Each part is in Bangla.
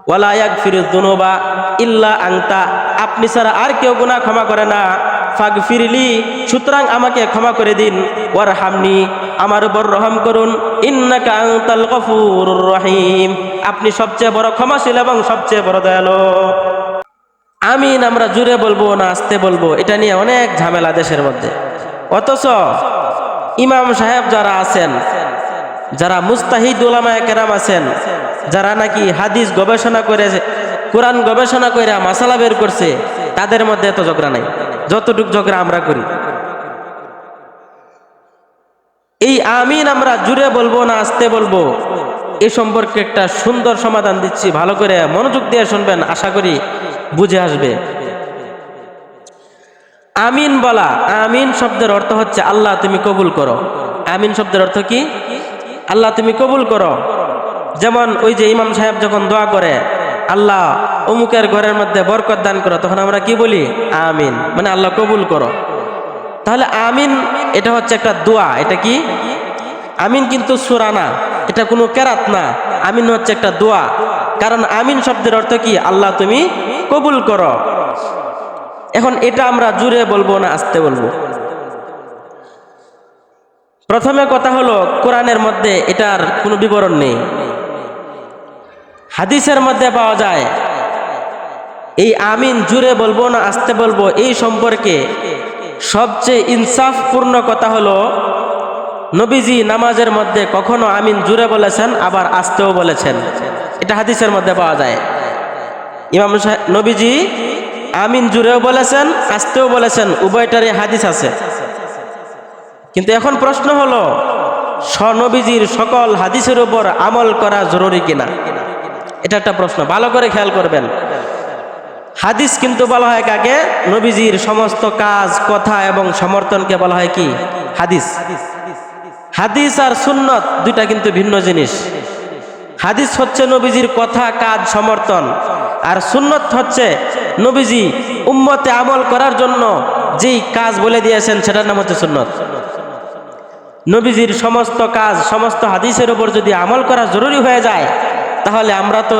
ওয়ালা ইয়াগফিরুয যুনুবা ইল্লা আনতা, আপনি ছাড়া আর কেউ গুনাহ ক্ষমা করে না। ফাগফিরলি, সুতরাং আমাকে ক্ষমা করে দিন। ওয়ারহামনি, আমার উপর রহম করুন। ইন্নাকা আনতাল গফুরুর রহিম, আপনি সবচেয়ে বড় ক্ষমাশীল এবং সবচেয়ে বড় দয়ালু। আমিন আমরা জুড়ে বলবো না আস্তে বলবো, এটা নিয়ে অনেক ঝামেলা দেশের মধ্যে। অথচ ইমাম সাহেব যারা আছেন, যারা মুস্তাহিদ উলামায়ে কেরাম আছেন, যারা নাকি হাদিস গবেষণা করে, কোরআন গবেষণা করে মাসালা বের করছে, তাদের মধ্যে এত ঝগড়া নাই যতটুক ঝগড়া আমরা করি। এই আমিন আমরা জুড়ে বলবো না আস্তে বলবো, এ সম্পর্কে একটা সুন্দর সমাধান দিচ্ছি, ভালো করে মনোযোগ দিয়ে শুনবেন, আশা করি বুঝে আসবে। আমিন বলা, আমিন শব্দের অর্থ হচ্ছে আল্লাহ তুমি কবুল করো। আমিন শব্দের অর্থ কি? আল্লাহ তুমি কবুল করো। যেমন ওই যে ইমাম সাহেব যখন দোয়া করে, আল্লাহ অমুকের ঘরের মধ্যে বরকত দান করো, তখন আমরা কি বলি? আমিন, মানে আল্লাহ কবুল করো। তাহলে আমিন এটা হচ্ছে একটা দোয়া। এটা কি? আমিন কিন্তু সূরা না, এটা কোনো কেরাত না, আমিন হচ্ছে একটা দোয়া। কারণ আমিন শব্দের অর্থ কি? আল্লাহ তুমি কবুল করো। এখন এটা আমরা জুড়ে বলবো না আস্তে বলবো? প্রথমে কথা হলো, কোরআনের মধ্যে এটার কোনো বিবরণ নেই, হাদিসের মধ্যে পাওয়া যায়। এই আমিন জুড়ে বলবো না আস্তে বলবো এই সম্পর্কে সবচেয়ে ইনসাফপূর্ণ কথা হলো, নবীজি নামাজের মধ্যে কখনো আমিন জুড়ে বলেছেন, আবার আস্তেও বলেছেন। এটা হাদিসের মধ্যে পাওয়া যায়। ইমাম নবীজি আমিন জুড়েও বলেছেন, আস্তেও বলেছেন, উভয়টারই হাদিস আছে। কিন্তু এখন প্রশ্ন হলো, নবীজির সকল হাদিসের উপর আমল করা জরুরি কিনা? এটা একটা প্রশ্ন, ভালো করে খেয়াল করবেন। হাদিস কিন্তু বলা হয় কাকে? নবীজির সমস্ত কাজ, কথা এবং সমর্থনকে বলা হয় কি? হাদিস। হাদিস আর সুন্নত দুইটা কিন্তু ভিন্ন জিনিস। হাদিস হচ্ছে নবীজির কথা, কাজ, সমর্থন, আর সুন্নত হচ্ছে নবীজি উম্মতে আমল করার জন্য যেই কাজ বলে দিয়েছেন, সেটার নাম হচ্ছে সুন্নত। নবীজির সমস্ত কাজ, সমস্ত হাদিসের উপর যদি আমল করা জরুরি হয়ে যায়, তাহলে আমরা তো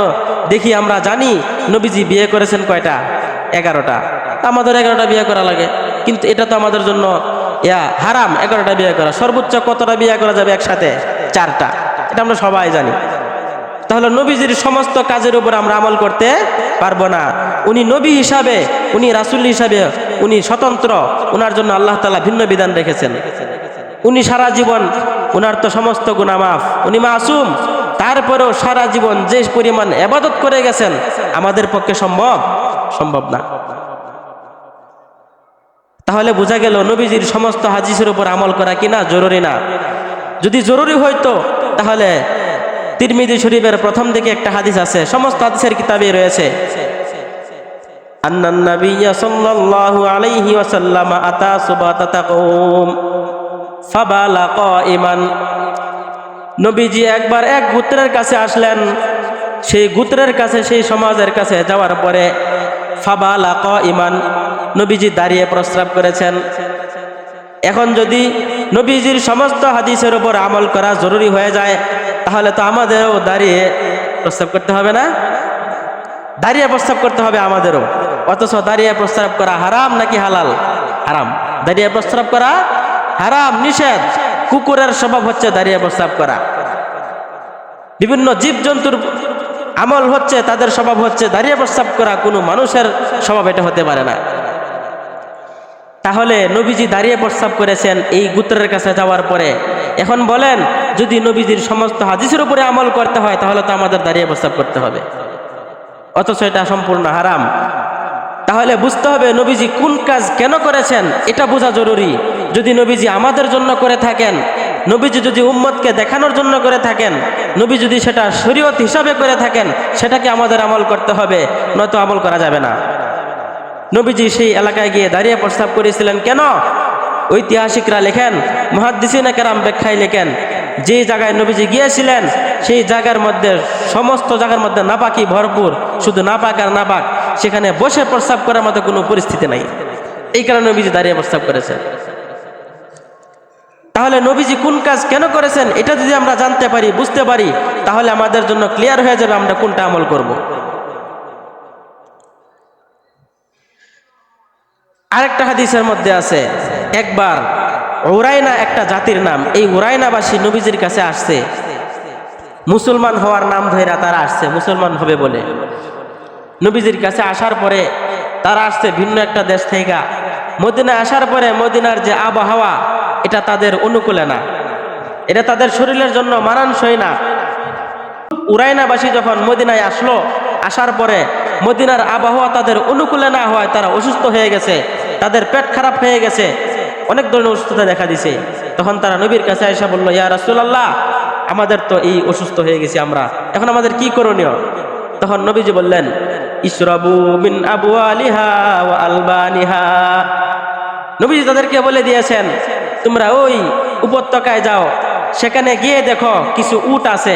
দেখি, আমরা জানি নবীজি বিয়ে করেছেন কয়টা? 11টা। আমাদের 11টা বিয়ে করা লাগে, কিন্তু এটা তো আমাদের জন্য হারাম 11টা বিয়ে করা। সর্বোচ্চ কতটা বিয়ে করা যাবে একসাথে? 4টা। এটা আমরা সবাই জানি। তাহলে নবীজির সমস্ত কাজের উপর আমরা আমল করতে পারবো না। উনি নবী হিসাবে, উনি রাসূল হিসাবে উনি স্বতন্ত্র, উনার জন্য আল্লাহ তাআলা ভিন্ন বিধান রেখেছেন। উনি সারা জীবন, উনার তো সমস্ত গুনাহ মাফ, উনি মাসুম। তারপরেও সারা জীবন যে পরিমাণ ইবাদত করে গেছেন, আমাদের পক্ষে সম্ভব না। তাহলে বোঝা গেল নবীজির সমস্ত হাদিসের উপর আমল করা কিনা জরুরি না। যদি জরুরি হইতো তাহলে তিরমিজি শরীফের প্রথম দিকে একটা হাদিস আছে, সমস্ত হাদিসের কিতাবে রয়েছে, আন্নান নাবিয়্যা সাল্লাল্লাহু আলাইহি ওয়াসাল্লাম আতা সুবাতাতা কওম ফাবালা কাইমান। নবীজি একবার এক গোত্রের কাছে আসলেন, সেই গোত্রের কাছে, সেই সমাজের কাছে যাওয়ার পরে ফাবালা কাইমান, নবীজি দাঁড়িয়ে প্রস্রাব করেছেন। এখন যদি নবীজির সমস্ত হাদিসের উপর আমল করা জরুরি হয়ে যায়, তাহলে তো আমাদেরও দাঁড়িয়ে প্রস্রাব করতে হবে না? দাঁড়িয়ে প্রস্রাব করতে হবে আমাদেরও। অথচ দাঁড়িয়ে প্রস্রাব করা হারাম নাকি হালাল? হারাম। দাঁড়িয়ে প্রস্রাব করা হারাম, নিষেধ। কুকুরের স্বভাব হচ্ছে দাঁড়িয়ে প্রস্রাব করা। বিভিন্ন জীবজন্তুর আমল হচ্ছে, তাদের স্বভাব হচ্ছে দাঁড়িয়ে প্রস্রাব করা। কোনো মানুষের স্বভাব এটা হতে পারে না। তাহলে নবীজি দাঁড়িয়ে প্রস্রাব করেছেন এই গোত্রের কাছে যাওয়ার পরে। এখন বলেন, যদি নবীজির সমস্ত হাদিসের উপরে আমল করতে হয়, তাহলে তো আমাদের দাঁড়িয়ে প্রস্রাব করতে হবে, অথচ এটা সম্পূর্ণ হারাম। তাহলে বুঝতে হবে নবীজি কোন কাজ কেন করেছেন, এটা বোঝা জরুরি। যদি নবীজি আমাদের জন্য করে থাকেন, নবীজি যদি উম্মতকে দেখানোর জন্য করে থাকেন, নবী যদি সেটা শরীয়ত হিসাবে করে থাকেন, সেটাকে আমাদের আমল করতে হবে, নয়তো আমল করা যাবে না। নবীজি সেই এলাকায় গিয়ে দাঁড়িয়ে প্রস্তাব করেছিলেন কেন? ঐতিহাসিকরা লেখেন, মুহাদ্দিসিনে কেরাম ব্যাখ্যায় লেখেন, যে জায়গায় নবীজি গিয়েছিলেন সেই জায়গার মধ্যে, সমস্ত জায়গার মধ্যে নাপাকি ভরপুর, শুধু নাপাক আর নাপাক, সেখানে বসে প্রস্তাব করার মতো কোনো পরিস্থিতি নাই। এই কারণে নবীজি দাঁড়িয়ে প্রস্তাব করেছেন। তাহলে নবীজি কোন কাজ কেন করেছেন এটা যদি আমরা জানতে পারি, বুঝতে পারি, তাহলে আমাদের জন্য ক্লিয়ার হয়ে যাবে আমরা কোনটা আমল করব। আরেকটা হাদিসের মধ্যে আছে, একবার উরাইনা একটা জাতির নাম, এই উরাইনাবাসী নবীজির কাছে আসছে, মুসলমান হওয়ার নাম ধইরা তারা আসছে, মুসলমান হবে বলে। নবীজির কাছে আসার পরে তারা আসছে ভিন্ন একটা দেশ থেকে। মদিনায় আসার পরে মদিনার যে আবহাওয়া এটা তাদের অনুকূলে না, এটা তাদের শরীরের জন্য মানানসই না। উরাইনাবাসী যখন মদিনায় আসলো, আসার পরে মদিনার আবহাওয়া তাদের অনুকূলে না হয়, তারা অসুস্থ হয়ে গেছে, তাদের পেট খারাপ হয়ে গেছে, অনেক ধরনের অসুস্থতা দেখা দিছে। তখন তারা নবীর কাছে এসে বলল, ইয়া রাসূলুল্লাহ, আমাদের তো এই অসুস্থ হয়ে গেছি আমরা, এখন আমাদের কি করণীয়? তখন নবীজি বললেন, ইশরাবু মিন আবওয়ালিহা ওয়া আলবানিহা। নবীজি তাদেরকে বলে দিয়েছেন, তোমরা ওই উপত্যকায় যাও, সেখানে গিয়ে দেখো কিছু উট আছে,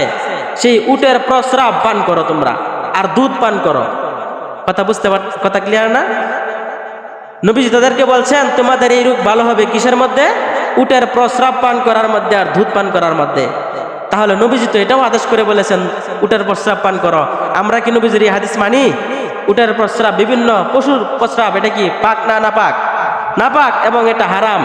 সেই উটের প্রস্রাব পান করো তোমরা, আর দুধ পান করো। কথা ক্লিয়ার না? নবীজি তাদেরকে বলছেন তোমাদের এই রোগ ভালো হবে কিসের মধ্যে? উটের প্রস্রাব পান করার মধ্যে আর দুধ পান করার মধ্যে। তাহলে নবীজি তো এটাও আদেশ করে বলেছেন উটের প্রস্রাব পান করো। আমরা কি নবীজির এই হাদিস মানি? উটের প্রস্রাব, বিভিন্ন পশুর প্রস্রাব, এটা কি পাক না নাপাক? নাপাক, এবং এটা হারাম।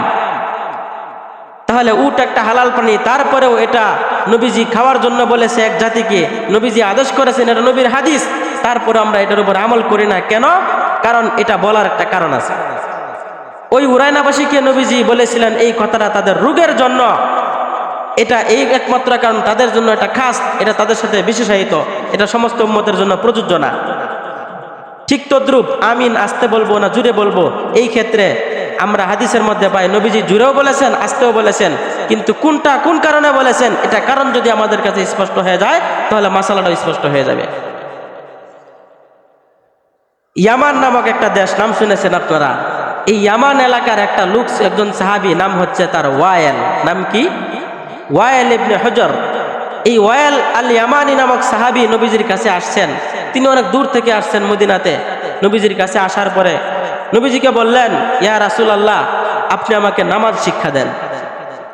তাহলে উট একটা হালাল প্রাণী, তারপরেও এটা নবীজি খাওয়ার জন্য বলেছে এক জাতিকে, নবীজি আদেশ করেছেন, এটা নবীর হাদিস, তারপরে আমরা এটার উপর আমল করি না কেন? কারণ এটা বলার একটা কারণ আছে। ওই উরাইনাবাসীকে নবীজি বলেছিলেন এই কথাটা তাদের রোগের জন্য, এটা এই একমাত্র কারণ, তাদের জন্য এটা খাস, এটা তাদের সাথে বিশেষায়িত, এটা সমস্ত উম্মতের জন্য প্রযোজ্য না। ঠিক তদ্রূপ আমিন আসতে বলবো না জুড়ে বলবো, এই ক্ষেত্রে আমরা হাদিসের মধ্যে পাই নবীজি জুড়েও বলেছেন, আসতেও বলেছেন, কিন্তু কোনটা কোন কারণে বলেছেন এটা কারণ যদি আমাদের কাছে স্পষ্ট হয়ে যায় তাহলে মাসালাটা স্পষ্ট হয়ে যাবে। ইয়ামান নামক একটা দেশ, নাম শুনেছেন আপনারা? এই ইয়ামান এলাকার একটা লোক, একজন সাহাবী, নাম হচ্ছে তার ওয়াইল। নাম কি? ওয়াইল ইবনে হুজর। এই ওয়াইল আল ইয়ামানি নামক সাহাবী নবীজির কাছে আসছেন। তিনি অনেক দূর থেকে আসছেন মদিনাতে। নবীজির কাছে আসার পরে নবীজিকে বললেন, ইয়া রাসূলুল্লাহ, আপনি আমাকে নামাজ শিক্ষা দেন।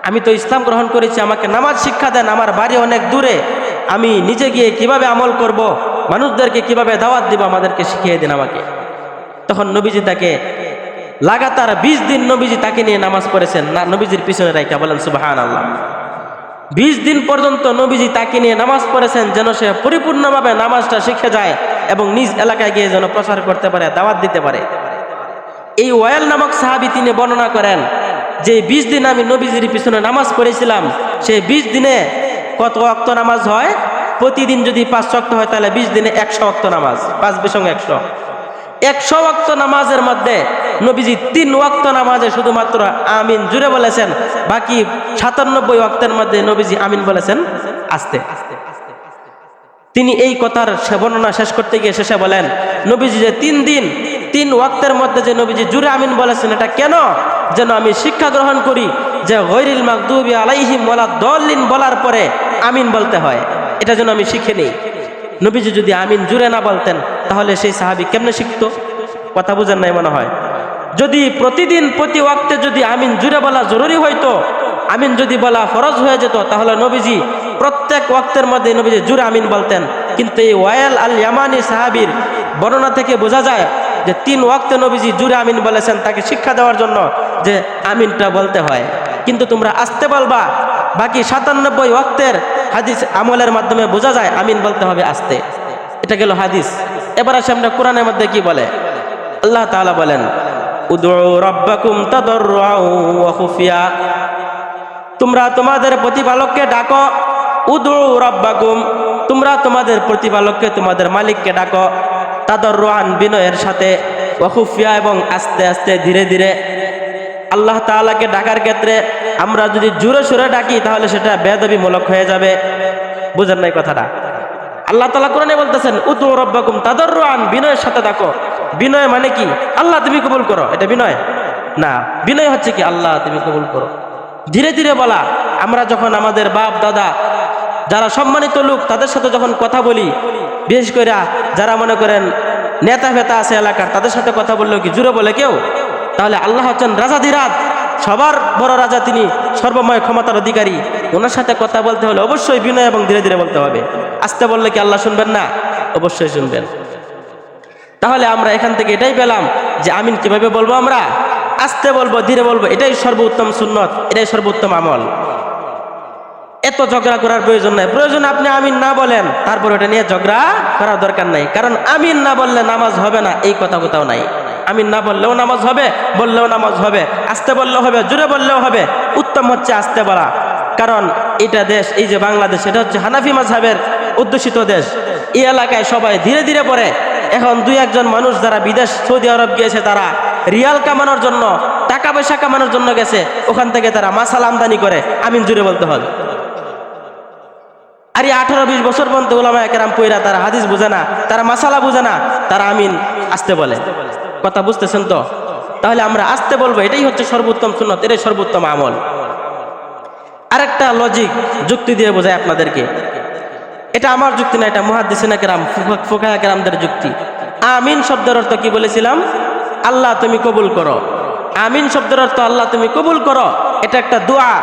আমি তো ইসলাম গ্রহণ করেছি, আমাকে নামাজ শিক্ষা দেন, আমার বাড়ি অনেক দূরে, আমি নিজে গিয়ে কিভাবে আমল করব, মানুষদেরকে কিভাবে দাওয়াত দিব, আমাদেরকে শিখিয়ে দিন আমাকে। তখন নবীজি তাকে লাগাতার 20 দিন নবীজি তাকে নিয়ে নামাজ পড়েছেন, না নবীজির পিছনে রাইখা, বলেন সুবহানাল্লাহ। 20 দিন পর্যন্ত নবীজি তাকে নিয়ে নামাজ পড়েছেন, যেন সে পরিপূর্ণভাবে নামাজটা শিখে যায় এবং নিজ এলাকায় গিয়ে যেন প্রচার করতে পারে, দাওয়াত দিতে পারে। এই ওয়াইল নামক সাহাবী তিনি বর্ণনা করেন যে 20 দিন আমি নবীজির পিছনে নামাজ পড়েছিলাম, সেই 20 দিনে কত ওয়াক্ত নামাজ হয়? প্রতিদিন যদি 5 ওয়াক্ত হয় তাহলে 20 দিনে 100 ওয়াক্ত নামাজ, 5 বিসঙ্গে 100 ওয়াক্ত নামাজের মধ্যে নবীজি 3 ওয়াক্ত নামাজে শুধুমাত্র আমিন জুড়ে বলেছেন, বাকি 97 ওয়াক্তের মধ্যে নবীজি আমিন বলেছেন আস্তে। তিনি এই কথার বর্ণনা শেষ করতে গিয়ে শেষে বলেন, নবীজি যে 3 দিন 3 ওয়াক্তের মধ্যে যে নবীজি জুড়ে আমিন বলেছেন, এটা কেন? যেন আমি শিক্ষা গ্রহণ করি যে গায়রিল মাগদুবি আলাইহিম ওয়ালা দাল্লিন বলার পরে আমিন বলতে হয়, এটা যেন আমি শিখে নেই। নবীজি যদি আমিন জুড়ে না বলতেন তাহলে সেই সাহাবী কেমনে শিখতো? কথা বুঝেন নাই মনে হয়। যদি প্রতিদিন প্রতি ওয়াক্তে যদি আমিন জুড়ে বলা জরুরি হইতো, আমিন যদি বলা ফরজ হয়ে যেত, তাহলে নবীজি প্রত্যেক ওয়াক্তের মধ্যে নবীজি জুড়ে আমিন বলতেন। কিন্তু এই ওয়াইল আল ইয়ামানি সাহাবীর বর্ণনা থেকে বোঝা যায় যে 3 ওয়াক্তে নবীজি জুড়ে আমিন বলেছেন তাকে শিক্ষা দেওয়ার জন্য যে আমিনটা বলতে হয়, কিন্তু তোমরা আসতে বলবা। বাকি 97 ওয়াক্তের হাদিস আমলের মাধ্যমে বোঝা যায় আমিন বলতে হবে আসতে। এটা গেল হাদিস। এবার আসে আমরা কোরআনের মধ্যে কি বলে। আল্লাহ তাআলা বলেন, উদউ রাব্বাকুম তাদাররুআন ওয়া খুফিয়া, তোমরা তোমাদের প্রতিপালককে ডাকো। উদউ রাব্বাকুম, তোমরা তোমাদের প্রতিপালককে, তোমাদের মালিককে ডাকো। তাদাররুআন, বিনয়ের সাথে, ওয়া খুফিয়া, এবং আস্তে আস্তে ধীরে ধীরে। আল্লাহ তাআলাকে ডাকার ক্ষেত্রে আমরা যদি জোরে সোরে ডাকি তাহলে সেটা বেয়াদবিমূলক হয়ে যাবে। বুঝেন নাই কথাটা? আল্লাহ তাআলা কোরআনে বলতেছেন, উদউ রাব্বাকুম তাদাররুআন, বিনয়ের সাথে ডাকো। বিনয় মানে কি? আল্লাহ তুমি কবুল করো, এটা বিনয় না। বিনয় হচ্ছে কি? আল্লাহ তুমি কবুল করো। ধীরে ধীরে বলা। আমরা যখন আমাদের বাপ দাদা যারা সম্মানিত লোক তাদের সাথে যখন কথা বলি, বিশেষ করে যারা মনে করেন নেতা ফেতা আছে এলাকার, তাদের সাথে কথা বললেও কি জুড়ে বলে কেউ? তাহলে আল্লাহ হচ্ছেন রাজাধিরাজ, সবার বড় রাজা, তিনি সর্বময় ক্ষমতার অধিকারী, ওনার সাথে কথা বলতে হলে অবশ্যই বিনয় এবং ধীরে ধীরে বলতে হবে। আস্তে বললে কি আল্লাহ শুনবেন না? অবশ্যই শুনবেন। তাহলে আমরা এখান থেকে এটাই পেলাম যে আমিন কিভাবে বলবো, আমরা আস্তে বলবো, ধীরে বলবো, এটাই সর্বোত্তম সুন্নত, এটাই সর্বোত্তম আমল। এত ঝগড়া করার প্রয়োজন নাই। প্রয়োজন আপনি আমিন না বলেন, তারপর ওটা নিয়ে ঝগড়া করার দরকার নাই। কারণ আমিন না বললে নামাজ হবে না, এই কথা কোথাও নাই। আমিন না বললেও নামাজ হবে, বললেও নামাজ হবে, আস্তে বললেও হবে, জোরে বললেও হবে। উত্তম হচ্ছে আস্তে বলা। কারণ এটা দেশ, এই যে বাংলাদেশ, এটা হচ্ছে হানাফি মাযহাবের অধ্যুষিত দেশ। এই এলাকায় সবাই ধীরে ধীরে পড়ে। এখন দুই একজন মানুষ যারা বিদেশ সৌদি আরব গিয়েছে, তারা রিয়াল কামানোর জন্য, টাকা পয়সা কামানোর জন্য গেছে, ওখান থেকে তারা মাসাল আমদানি করে, আমিন জুড়ে বলতে হবে। আর 18-20 বছর পর্যন্ত উলামায়ে কেরাম পয়রা, তারা হাদিস বুঝে না, তারা মাসালা বুঝে না, তারা আমিন আস্তে বলে। কথা বুঝতেছেন তো? তাহলে আমরা আস্তে বলবো, এটাই হচ্ছে সর্বোত্তম সুন্নত, এটাই সর্বোত্তম আমল। আরেকটা লজিক যুক্তি দিয়ে বোঝায় আপনাদেরকে। এটা আমার যুক্তি না, এটা মুহাদ্দিসিনে কেরাম, ফুকাহা কেরামদের যুক্তি। আমিন শব্দের অর্থ কি বলেছিলাম? আল্লাহ তুমি কবুল করো। আমিন শব্দের অর্থ আল্লাহ তুমি কবুল করো। এটা একটা দোয়া।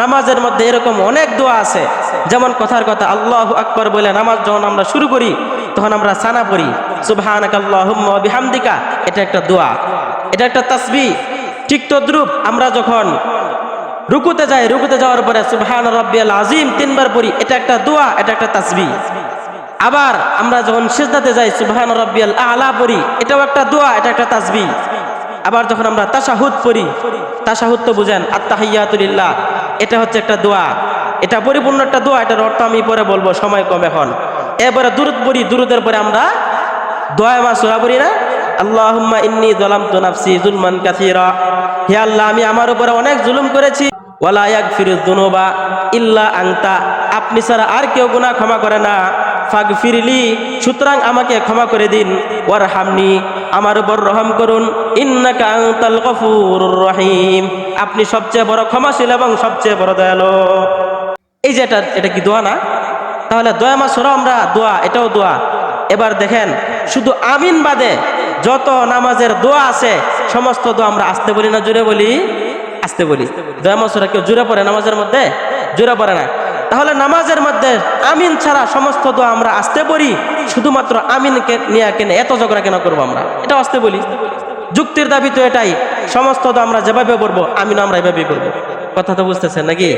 নামাজের মধ্যে এরকম অনেক দোয়া আছে। যেমন কথার কথা আল্লাহু আকবার বলে নামাজ যখন আমরা শুরু করি, তখন আমরা সানা পড়ি, সুবহানাকাল্লাহুম্মা ওয়া বিহামদিকা। এটা একটা দোয়া, এটা একটা তাসবিহ। ঠিক তদ্রূপ আমরা যখন রুকুতে যাই, রুকুতে যাওয়ার পরে সুবহান রাব্বিয়াল আযীম 3 বার পড়ি, এটা একটা দোয়া, এটা একটা তাসবিহ। আবার আমরা যখন সিজদাতে যাই, সুবহান রাব্বিয়াল আ'লা পড়ি, এটাও একটা দোয়া, এটা একটা তাসবিহ। আবার যখন আমরা তাশাহুদ পড়ি, তাশাহুদ তো বুঝেন, আত-তাহিয়াতু লিল্লাহ, এটা হচ্ছে একটা দোয়া, এটা পরিপূর্ণ একটা দোয়া। এটার অর্থ আমি পরে বলবো, সময় কম এখন। এরপরে দুরূদ পড়ি, দুরূদের পরে আমরা দোয়া সূরা পড়ি না, আল্লাহুম্মা ইন্নী যালামতু নাফসি যুলমান কাসীরা। হে আল্লাহ, আমি আমার উপরে অনেক জুলুম করেছি। ওয়ালা ইয়াগফিরুয যুনুবা ইল্লা আনতা, আপনি ছাড়া আর কেউ গুনাহ ক্ষমা করে না। ফাগফিরলি, সুতরাং আমাকে ক্ষমা করে দিন। ওয়ারহামনি, আমার উপর রহম করুন। ইন্নাকা আনতাল গফুরুর রহিম, আপনি সবচেয়ে বড় ক্ষমাশীল এবং সবচেয়ে বড় দয়ালু। এই যে এটা কি দোয়া না? তাহলে দোয়া মাসুরা আমরা দোয়া, এটাও দোয়া। এবার দেখেন, শুধু আমিন বাদে যত নামাজের দোয়া আছে, সমস্ত দোয়া আমরা আস্তে বলি না জোরে বলি? আস্তে বলি। দোয়া মাসুরা কেউ জোরে পড়ে নামাজের মধ্যে? জোরে পড়ে না। তাহলে নামাজের মধ্যে আমিন ছাড়া সমস্ত দোয়া আমরা আস্তে পড়ি, শুধুমাত্র আমিনকে নিয়ে কেন এত ঝগড়া কেন করবো? আমরা এটা আস্তে বলি। যুক্তির দাবি তো এটাই, সমস্ত দোয়া আমরা যেভাবে পড়বো, আমিন আমরা এভাবেই করবো। কথা তো বুঝতেছেন নাকি?